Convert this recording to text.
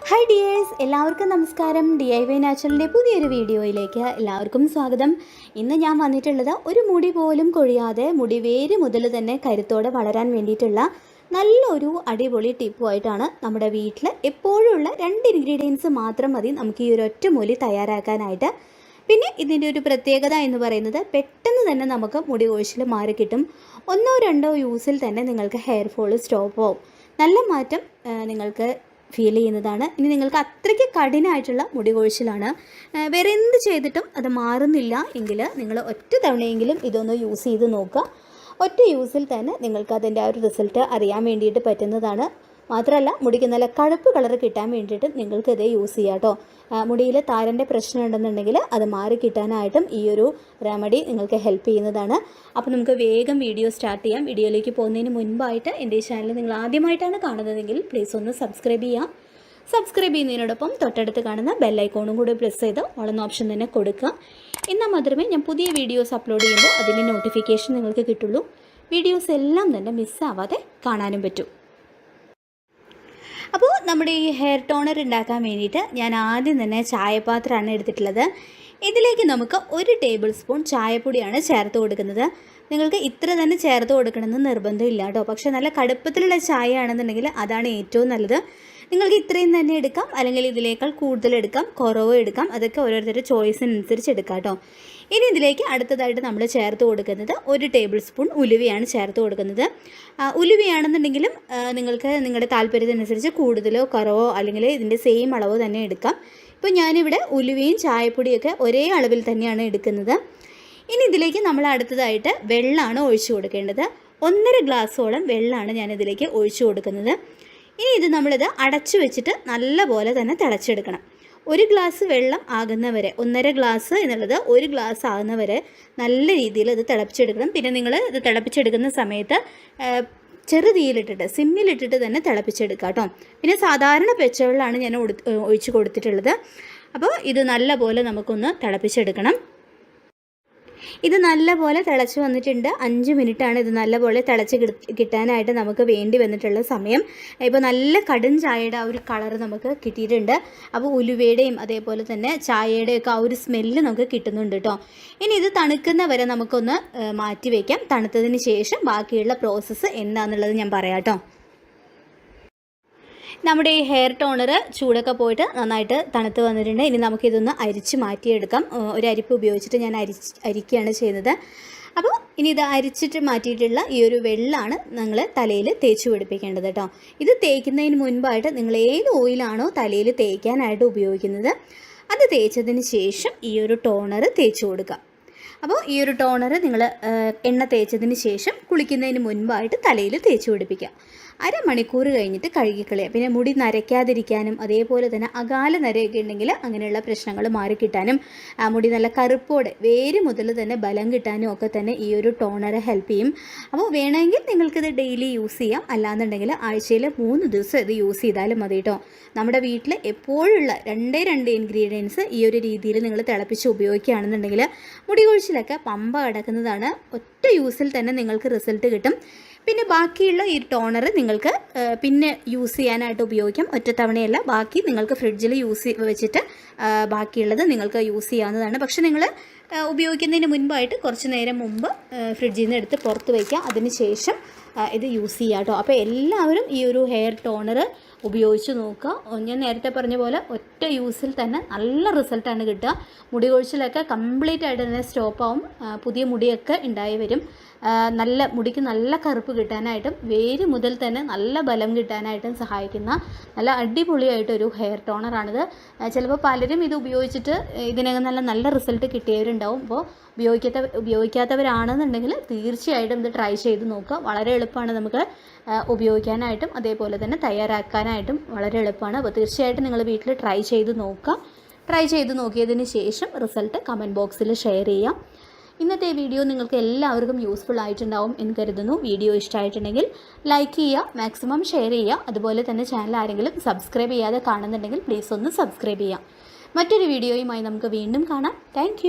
Hi dears, എല്ലാവർക്കും നമസ്കാരം. DIY നാച്ചുറലിൻ്റെ പുതിയൊരു വീഡിയോയിലേക്ക് എല്ലാവർക്കും സ്വാഗതം. ഇന്ന് ഞാൻ വന്നിട്ടുള്ളത് ഒരു മുടി പോലും കൊഴിയാതെ മുടി വേര് മുതൽ തന്നെ കരുത്തോടെ വളരാൻ വേണ്ടിയിട്ടുള്ള നല്ലൊരു അടിപൊളി ടിപ്പുമായിട്ടാണ്. നമ്മുടെ വീട്ടിൽ എപ്പോഴുള്ള 2 ഇൻഗ്രീഡിയൻസ് മാത്രം മതി നമുക്ക് ഈ ഒരു ഒറ്റമൂലി തയ്യാറാക്കാനായിട്ട്. പിന്നെ ഇതിൻ്റെ ഒരു പ്രത്യേകത എന്ന് പറയുന്നത് പെട്ടെന്ന് തന്നെ നമുക്ക് മുടി കൊഴിച്ചിൽ മാറിക്കിട്ടും. 1-2 യൂസിൽ തന്നെ നിങ്ങൾക്ക് ഹെയർ ഫോൾ സ്റ്റോപ്പ് ആവും. നല്ല മാറ്റം നിങ്ങൾക്ക് ഫീൽ ചെയ്യുന്നതാണ്. ഇനി നിങ്ങൾക്ക് അത്രയ്ക്ക് കഠിനമായിട്ടുള്ള മുടി കൊഴിച്ചിലാണ്, വേറെ എന്ത് ചെയ്തിട്ടും അത് മാറുന്നില്ല എങ്കിൽ നിങ്ങൾ ഒറ്റ തവണയെങ്കിലും ഇതൊന്ന് യൂസ് ചെയ്ത് നോക്കുക. ഒറ്റ യൂസിൽ തന്നെ നിങ്ങൾക്ക് അതിൻ്റെ ആ ഒരു റിസൾട്ട് അറിയാൻ വേണ്ടിയിട്ട് പറ്റുന്നതാണ്. മാത്രമല്ല മുടിക്ക് നല്ല കറുപ്പ് കളർ കിട്ടാൻ വേണ്ടിയിട്ട് നിങ്ങൾക്കിത് യൂസ് ചെയ്യാം കേട്ടോ. മുടിയിൽ താരൻ്റെ പ്രശ്നം ഉണ്ടെന്നുണ്ടെങ്കിൽ അത് മാറി കിട്ടാനായിട്ടും ഈ ഒരു റെമഡി നിങ്ങൾക്ക് ഹെൽപ്പ് ചെയ്യുന്നതാണ്. അപ്പോൾ നമുക്ക് വേഗം വീഡിയോ സ്റ്റാർട്ട് ചെയ്യാം. വീഡിയോയിലേക്ക് പോകുന്നതിന് മുൻപായിട്ട് എൻ്റെ ഈ ചാനൽ നിങ്ങൾ ആദ്യമായിട്ടാണ് കാണുന്നതെങ്കിൽ പ്ലീസ് ഒന്ന് സബ്സ്ക്രൈബ് ചെയ്യാം. സബ്സ്ക്രൈബ് ചെയ്യുന്നതിനോടൊപ്പം തൊട്ടടുത്ത് കാണുന്ന ബെല്ലൈക്കോണും കൂടി പ്രസ് ചെയ്ത് ഓളെന്ന ഓപ്ഷൻ തന്നെ കൊടുക്കുക. എന്നാൽ മാത്രമേ ഞാൻ പുതിയ വീഡിയോസ് അപ്ലോഡ് ചെയ്യുമ്പോൾ അതിൻ്റെ നോട്ടിഫിക്കേഷൻ നിങ്ങൾക്ക് കിട്ടുള്ളൂ. വീഡിയോസ് എല്ലാം തന്നെ മിസ്സാവാതെ കാണാനും പറ്റും. അപ്പോൾ നമ്മുടെ ഈ ഹെയർ ടോണർ ഉണ്ടാക്കാൻ വേണ്ടിയിട്ട് ഞാൻ ആദ്യം തന്നെ ചായപാത്രമാണ് എടുത്തിട്ടുള്ളത്. ഇതിലേക്ക് നമുക്ക് 1 ടേബിൾ സ്പൂൺ ചായപ്പൊടിയാണ് ചേർത്ത് കൊടുക്കുന്നത്. നിങ്ങൾക്ക് ഇത്ര തന്നെ ചേർത്ത് കൊടുക്കണമെന്ന് നിർബന്ധമില്ല കേട്ടോ. പക്ഷേ നല്ല കടുപ്പത്തിലുള്ള ചായ ആണെന്നുണ്ടെങ്കിൽ അതാണ് ഏറ്റവും നല്ലത്. നിങ്ങൾക്ക് ഇത്രയും തന്നെ എടുക്കാം, അല്ലെങ്കിൽ ഇതിനേക്കാൾ കൂടുതൽ എടുക്കാം, കുറവ് എടുക്കാം. അതൊക്കെ ഓരോരുത്തരുടെ ചോയ്സിനനുസരിച്ച് എടുക്കാം കേട്ടോ. ഇനി ഇതിലേക്ക് അടുത്തതായിട്ട് നമ്മൾ ചേർത്ത് കൊടുക്കുന്നത് 1 ടേബിൾ സ്പൂൺ ഉലുവയാണ് ചേർത്ത് കൊടുക്കുന്നത്. ഉലുവയാണെന്നുണ്ടെങ്കിലും നിങ്ങൾക്ക് നിങ്ങളുടെ താല്പര്യത്തിനനുസരിച്ച് കൂടുതലോ കുറവോ അല്ലെങ്കിൽ ഇതിൻ്റെ സെയിം അളവോ തന്നെ എടുക്കാം. ഇപ്പോൾ ഞാനിവിടെ ഉലുവയും ചായപ്പൊടിയൊക്കെ ഒരേ അളവിൽ തന്നെയാണ് എടുക്കുന്നത്. ഇനി ഇതിലേക്ക് നമ്മൾ അടുത്തതായിട്ട് വെള്ളമാണ് ഒഴിച്ചു കൊടുക്കേണ്ടത്. 1.5 ഗ്ലാസ്സോളം വെള്ളമാണ് ഞാനിതിലേക്ക് ഒഴിച്ചു കൊടുക്കുന്നത്. ഇനി ഇത് നമ്മളിത് അടച്ചു വെച്ചിട്ട് നല്ലപോലെ തന്നെ തിളച്ചെടുക്കണം. 1 ഗ്ലാസ് വെള്ളം ആകുന്നവരെ, 1.5 ഗ്ലാസ് എന്നുള്ളത് 1 ഗ്ലാസ് ആകുന്നവരെ നല്ല രീതിയിൽ ഇത് തിളപ്പിച്ചെടുക്കണം. പിന്നെ നിങ്ങൾ ഇത് തിളപ്പിച്ചെടുക്കുന്ന സമയത്ത് ചെറുതീയിലിട്ടിട്ട് സിമ്മിലിട്ടിട്ട് തന്നെ തിളപ്പിച്ചെടുക്കുക കേട്ടോ. പിന്നെ സാധാരണ പച്ചവെള്ളമാണ് ഞാൻ ഒഴിച്ച് കൊടുത്തിട്ടുള്ളത്. അപ്പോൾ ഇത് നല്ലപോലെ നമുക്കൊന്ന് തിളപ്പിച്ചെടുക്കണം. ഇത് നല്ലപോലെ തിളച്ച് വന്നിട്ടുണ്ട്. 5 മിനിറ്റാണ് ഇത് നല്ലപോലെ തിളച്ച് കിട്ടാനായിട്ട് നമുക്ക് വേണ്ടി വന്നിട്ടുള്ള സമയം. ഇപ്പോൾ നല്ല കടും ചായയുടെ ആ ഒരു കളർ നമുക്ക് കിട്ടിയിട്ടുണ്ട്. അപ്പോൾ ഉലുവയുടെയും അതേപോലെ തന്നെ ചായയുടെയൊക്കെ ആ ഒരു സ്മെല്ല് നമുക്ക് കിട്ടുന്നുണ്ട് കേട്ടോ. ഇനി ഇത് തണുക്കുന്ന വരെ നമുക്കൊന്ന് മാറ്റി വയ്ക്കാം. തണുത്തതിന് ശേഷം ബാക്കിയുള്ള പ്രോസസ്സ് എന്താണെന്നുള്ളത് ഞാൻ പറയാം കേട്ടോ. നമ്മുടെ ഈ ഹെയർ ടോണർ ചൂടൊക്കെ പോയിട്ട് നന്നായിട്ട് തണുത്ത് വന്നിട്ടുണ്ട്. ഇനി നമുക്കിതൊന്ന് അരിച്ച് മാറ്റിയെടുക്കാം. ഒരു അരിപ്പ് ഉപയോഗിച്ചിട്ട് ഞാൻ അരിക്കുകയാണ് ചെയ്യുന്നത്. അപ്പോൾ ഇനി ഇത് അരിച്ചിട്ട് മാറ്റിയിട്ടുള്ള ഈ ഒരു വെള്ളമാണ് നിങ്ങൾ തലയിൽ തേച്ച് പിടിപ്പിക്കേണ്ടത് കേട്ടോ. ഇത് തേക്കുന്നതിന് മുൻപായിട്ട് നിങ്ങൾ ഏത് ഓയിലാണോ തലയിൽ തേക്കാനായിട്ട് ഉപയോഗിക്കുന്നത് അത് തേച്ചതിന് ശേഷം ഈ ഒരു ടോണർ തേച്ച് കൊടുക്കുക. അപ്പോൾ ഈ ഒരു ടോണർ നിങ്ങൾ എണ്ണ തേച്ചതിന് ശേഷം കുളിക്കുന്നതിന് മുൻപായിട്ട് തലയിൽ തേച്ച് പിടിപ്പിക്കുക. 1/2 മണിക്കൂർ കഴിഞ്ഞിട്ട് കഴുകിക്കളയുക. പിന്നെ മുടി നരയ്ക്കാതിരിക്കാനും അതേപോലെ തന്നെ അകാല നരയൊക്കെ ഉണ്ടെങ്കിൽ അങ്ങനെയുള്ള പ്രശ്നങ്ങൾ മാറിക്കിട്ടാനും മുടി നല്ല കറുപ്പോടെ വേര് മുതൽ തന്നെ ബലം കിട്ടാനും ഒക്കെ തന്നെ ഈ ഒരു ടോണർ ഹെൽപ്പ് ചെയ്യും. അപ്പോൾ വേണമെങ്കിൽ നിങ്ങൾക്കിത് ഡെയിലി യൂസ് ചെയ്യാം. അല്ലാന്നുണ്ടെങ്കിൽ ആഴ്ചയിൽ 3 ദിവസം ഇത് യൂസ് ചെയ്താലും മതി കേട്ടോ. നമ്മുടെ വീട്ടിൽ എപ്പോഴുള്ള 2 ഇൻഗ്രീഡിയൻസ് ഈ ഒരു രീതിയിൽ നിങ്ങൾ തിളപ്പിച്ച് ഉപയോഗിക്കുകയാണെന്നുണ്ടെങ്കിൽ മുടി കൊഴിച്ചിലൊക്കെ പമ്പ കിടക്കുന്നതാണ്. ഒറ്റ യൂസിൽ തന്നെ നിങ്ങൾക്ക് റിസൾട്ട് കിട്ടും. പിന്നെ ബാക്കിയുള്ള ഈ ടോണർ നിങ്ങൾക്ക് പിന്നെ യൂസ് ചെയ്യാനായിട്ട് ഉപയോഗിക്കാം. ഒറ്റത്തവണയല്ല, ബാക്കി നിങ്ങൾക്ക് ഫ്രിഡ്ജിൽ വെച്ചിട്ട് ബാക്കിയുള്ളത് നിങ്ങൾക്ക് യൂസ് ചെയ്യാവുന്നതാണ്. പക്ഷേ നിങ്ങൾ ഉപയോഗിക്കുന്നതിന് മുൻപായിട്ട് കുറച്ച് നേരം മുമ്പ് ഫ്രിഡ്ജിൽ നിന്ന് എടുത്ത് പുറത്ത് വയ്ക്കുക. അതിന് ശേഷം ഇത് യൂസ് ചെയ്യുക കേട്ടോ. അപ്പോൾ എല്ലാവരും ഈ ഒരു ഹെയർ ടോണർ ഉപയോഗിച്ച് നോക്കുക. ഞാൻ നേരത്തെ പറഞ്ഞ പോലെ ഒറ്റ യൂസിൽ തന്നെ നല്ല റിസൾട്ടാണ് കിട്ടുക. മുടി കൊഴിച്ചിലൊക്കെ കംപ്ലീറ്റ് ആയിട്ട് തന്നെ സ്റ്റോപ്പാവും. പുതിയ മുടിയൊക്കെ ഉണ്ടായി വരും. നല്ല മുടിക്ക് നല്ല കറുപ്പ് കിട്ടാനായിട്ടും വേര് മുതൽ തന്നെ നല്ല ബലം കിട്ടാനായിട്ടും സഹായിക്കുന്ന നല്ല അടിപൊളിയായിട്ടൊരു ഹെയർ ടോണറാണിത്. ചിലപ്പോൾ പലരും ഇത് ഉപയോഗിച്ചിട്ട് ഇതിനകം നല്ല റിസൾട്ട് കിട്ടിയവരുണ്ടാവും. അപ്പോൾ ഉപയോഗിക്കാത്തവരാണെന്നുണ്ടെങ്കിൽ തീർച്ചയായിട്ടും ഇത് ട്രൈ ചെയ്ത് നോക്കുക. വളരെ എളുപ്പമാണ് നമുക്ക് ഉപയോഗിക്കാനായിട്ടും അതേപോലെ തന്നെ തയ്യാറാക്കാനായിട്ടും വളരെ എളുപ്പമാണ്. അപ്പോൾ തീർച്ചയായിട്ടും നിങ്ങൾ വീട്ടിൽ ട്രൈ ചെയ്ത് നോക്കുക. ട്രൈ ചെയ്ത് നോക്കിയതിന് ശേഷം റിസൾട്ട് കമൻറ്റ് ബോക്സിൽ ഷെയർ ചെയ്യാം. ഇന്നത്തെ വീഡിയോ നിങ്ങൾക്ക് എല്ലാവർക്കും യൂസ്ഫുൾ ആയിട്ടുണ്ടാവും എന്ന് കരുതുന്നു. വീഡിയോ ഇഷ്ടമായിട്ടുണ്ടെങ്കിൽ ലൈക്ക് ചെയ്യുക, മാക്സിമം ഷെയർ ചെയ്യുക. അതുപോലെ തന്നെ ചാനൽ ആരെങ്കിലും സബ്സ്ക്രൈബ് ചെയ്യാതെ കാണുന്നുണ്ടെങ്കിൽ പ്ലീസ് ഒന്ന് സബ്സ്ക്രൈബ് ചെയ്യുക. മറ്റൊരു വീഡിയോയുമായി നമുക്ക് വീണ്ടും കാണാം. താങ്ക്